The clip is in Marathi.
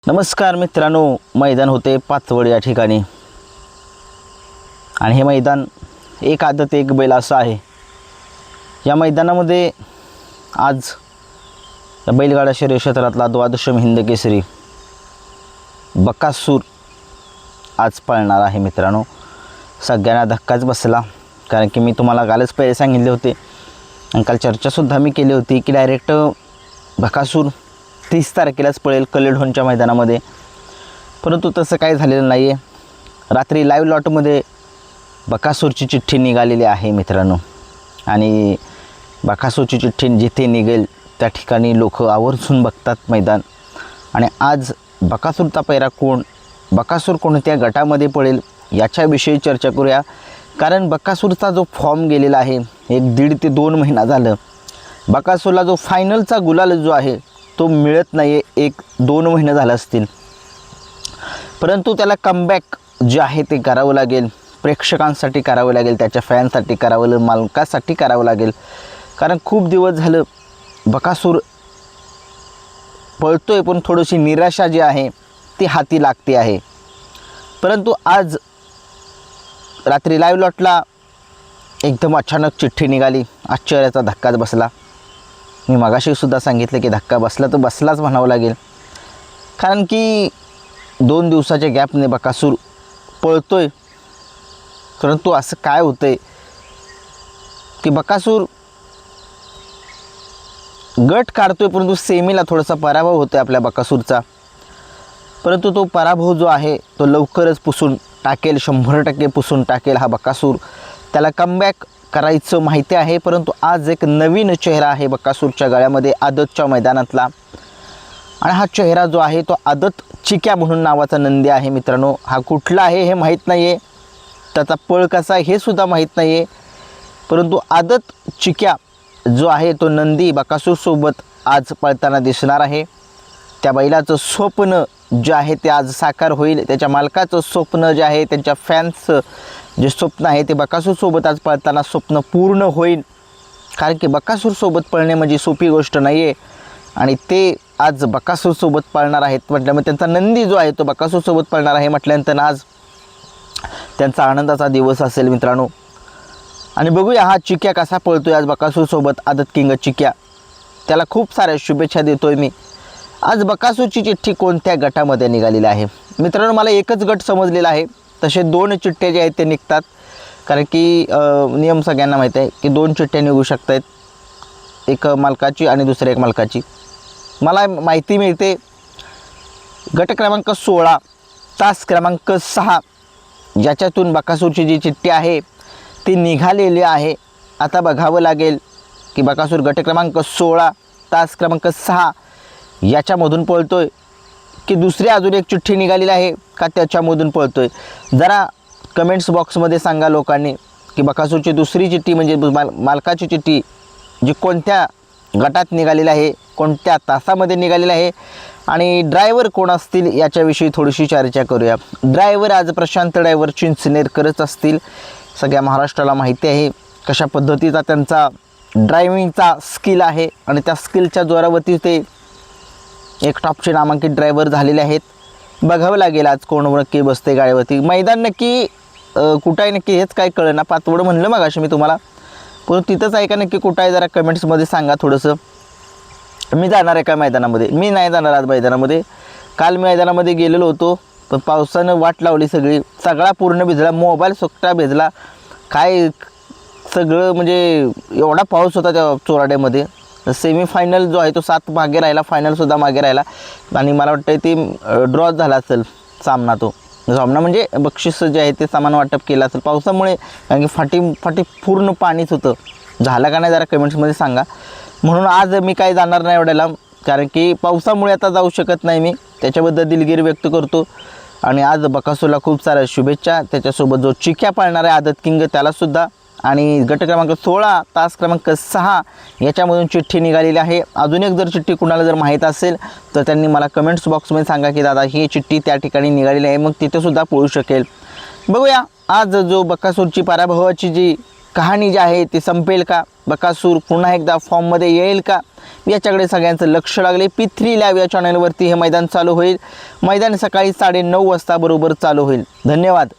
नमस्कार मित्रांनो, मैदान होते पाचवड या ठिकाणी आणि हे मैदान एक आदत एक बैल असं आहे। या मैदानामध्ये आज या बैलगाडा शर्यत क्षेत्रातला द्वादशम हिंद केसरी बकासूर आज पळणार आहे। मित्रांनो, सगळ्यांना धक्काच बसला, कारण की मी तुम्हाला कालच पहिले सांगितले होते आणि काल चर्चासुद्धा मी केली होती की डायरेक्ट बकासूर 30 तारखेलाच पळेल कलेढोणच्या मैदानामध्ये, परंतु तसं काही झालेलं नाही आहे। रात्री लाईव्ह लॉटमध्ये बकासूरची चिठ्ठी निघालेली आहे मित्रांनो, आणि बकासूरची चिठ्ठी जिथे निघेल त्या ठिकाणी लोक आवर्जून बघतात मैदान। आणि आज बकासूरचा पैरा कोण, बकासूर कोणत्या गटामध्ये पळेल याच्याविषयी चर्चा करूया। कारण बकासूरचा जो फॉर्म गेलेला आहे, 1.5 ते 2 महिना झालं बकासूरला जो फायनलचा गुलाल जो आहे तो मिळत नाही आहे। 1-2 महिने झाले असतील, परंतु त्याला कमबॅक जे आहे ते करावं लागेल, प्रेक्षकांसाठी करावं लागेल, त्याच्या फॅनसाठी करावं लागेल, मालकासाठी करावं लागेल। कारण खूप दिवस झालं बकासूर पळतोय, पण थोडीशी निराशा जी आहे ती हाती लागते आहे। परंतु आज रात्री लाईव्ह लॉटला एकदम अचानक चिठ्ठी निघाली, आश्चर्याचा धक्काच बसला। मी मगाशी सुद्धा सांगितलं की धक्का बसला तर बसलाच म्हणावं लागेल, कारण की 2 दिवसाच्या गॅपने बकासूर पळतोय। परंतु असं काय होतंय की बकासूर गट काढतोय, परंतु सेमीला थोडासा पराभव होतोय आपल्या बकासूरचा। परंतु तो पराभव जो आहे तो लवकरच पुसून टाकेल, 100% पुसून टाकेल हा बकासूर। त्याला कमबॅक करायचं माहिती आहे, परंतु आज एक नवीन चेहरा आहे बकासूरच्या गळ्यामध्ये आदतच्या मैदानातला, आणि हा चेहरा जो आहे तो आदत चिक्या म्हणून नावाचा नंदी आहे। मित्रांनो, हा कुठला आहे हे माहीत नाही आहे, त्याचा पळ कसा आहे हे सुद्धा माहीत नाही आहे, परंतु आदत चिक्या जो आहे तो नंदी बकासूरसोबत आज पळताना दिसणार आहे। त्या बैलाचं स्वप्न जे आहे ते आज साकार होईल, त्याच्या मालकाचं स्वप्न जे आहे, त्यांच्या फॅन्सचं जे स्वप्न आहे ते बकासूरसोबत आज पळताना स्वप्न पूर्ण होईल। कारण की बकासूरसोबत पळणे म्हणजे सोपी गोष्ट नाही आहे, आणि ते आज बकासूरसोबत पळणार आहेत म्हटल्यामुळे त्यांचा नंदी जो आहे तो बकासूरसोबत पळणार आहे म्हटल्यानंतर आज त्यांचा आनंदाचा दिवस असेल मित्रांनो। आणि बघूया हा चिक्या कसा पळतोय आज बकासूरसोबत, आदत किंग चिक्या। त्याला खूप साऱ्या शुभेच्छा देतोय मी। आज बकासूरची चिठ्ठी कोणत्या गटामध्ये निघालेली आहे मित्रांनो? मला एकच गट समजलेला आहे, तसे 2 चिठ्ठ्या जे आहेत ते निघतात, कारण की नियम सगळ्यांना माहीत आहे की 2 चिठ्ठ्या निघू शकतात, एक मालकाची आणि दुसरी एक मालकाची। मला माहिती मिळते गट क्रमांक 16 तास क्रमांक 6 ज्याच्यातून बकासूरची जी चिठ्ठी आहे ती निघालेली आहे। आता बघावं लागेल की बकासूर गट क्रमांक 16 तास क्रमांक 6 याच्यामधून पळतोय की दुसरी अजून एक चिठ्ठी निघालेली आहे का त्याच्यामधून पळतोय। जरा कमेंट्स बॉक्समध्ये सांगा लोकांनी की बकासूरची दुसरी चिठ्ठी म्हणजे मालकाची चिठ्ठी जी कोणत्या गटात निघालेली आहे, कोणत्या तासामध्ये निघालेली आहे, आणि ड्रायव्हर कोण असतील याच्याविषयी थोडीशी चर्चा करूया। ड्रायव्हर आज प्रशांत ड्रायव्हर चिंचनेरकरच असतील। सगळ्या महाराष्ट्राला माहिती आहे कशा पद्धतीचा त्यांचा ड्रायव्हिंगचा स्किल आहे, आणि त्या स्किलच्या जोरावरती ते एक टॉपचे नामांकित ड्रायव्हर झालेले आहेत। बघावं लागेल आज कोण नक्की बसते गाडीवरती। मैदान नक्की कुठं आहे नक्की हेच काय कळलं ना, पाचवड म्हणलं मगाशी मी तुम्हाला, पण तिथंच आहे का नक्की कुठं आहे जरा कमेंट्समध्ये सांगा थोडंसं। मी जाणार आहे का मैदानामध्ये? मी नाही जाणार आज मैदानामध्ये। काल मी मैदानामध्ये गेलेलो होतो, पण पावसानं वाट लावली सगळा पूर्ण भिजला, मोबाईल सुट्टा भिजला, काय सगळं म्हणजे एवढा पाऊस होता त्या चोराड्यामध्ये। सेमीफायनल जो आहे तो 7 मागे राहिला, फायनलसुद्धा मागे राहिला, आणि मला वाटतं ते ड्रॉ झाला असेल सामना। तो सामना म्हणजे बक्षीस जे आहे ते सामान वाटप केलं असेल पावसामुळे, कारण की फाटी पूर्ण पाणीच होतं। झालं का नाही जरा कमेंट्समध्ये सांगा। म्हणून आज मी काय जाणार नाही एवढ्याला, कारण की पावसामुळे आता जाऊ शकत नाही मी, त्याच्याबद्दल दिलगिरी व्यक्त करतो। आणि आज बकासूरला खूप साऱ्या शुभेच्छा, त्याच्यासोबत जो चिक्या पाळणार आहे आदत किंग त्यालासुद्धा। आणि गट क्रमांक 16 तास क्रमांक 6 याच्यामधून चिठ्ठी निघालेली आहे। अजून एक जर चिठ्ठी कुणाला जर माहीत असेल तर त्यांनी मला कमेंट्स बॉक्समध्ये सांगा की दादा ही चिठ्ठी त्या ठिकाणी निघालेली आहे, मग तिथेसुद्धा पळू शकेल। बघूया आज जो बकासूरची पराभवाची जी कहाणी जी आहे ती संपेल का, बकासूर पुन्हा एकदा फॉर्ममध्ये येईल का, याच्याकडे सगळ्यांचं लक्ष लागले. P3 लाईव्ह या चॅनलवरती हे मैदान चालू होईल. मैदान सकाळी 9:30 वाजता बरोबर चालू होईल. धन्यवाद.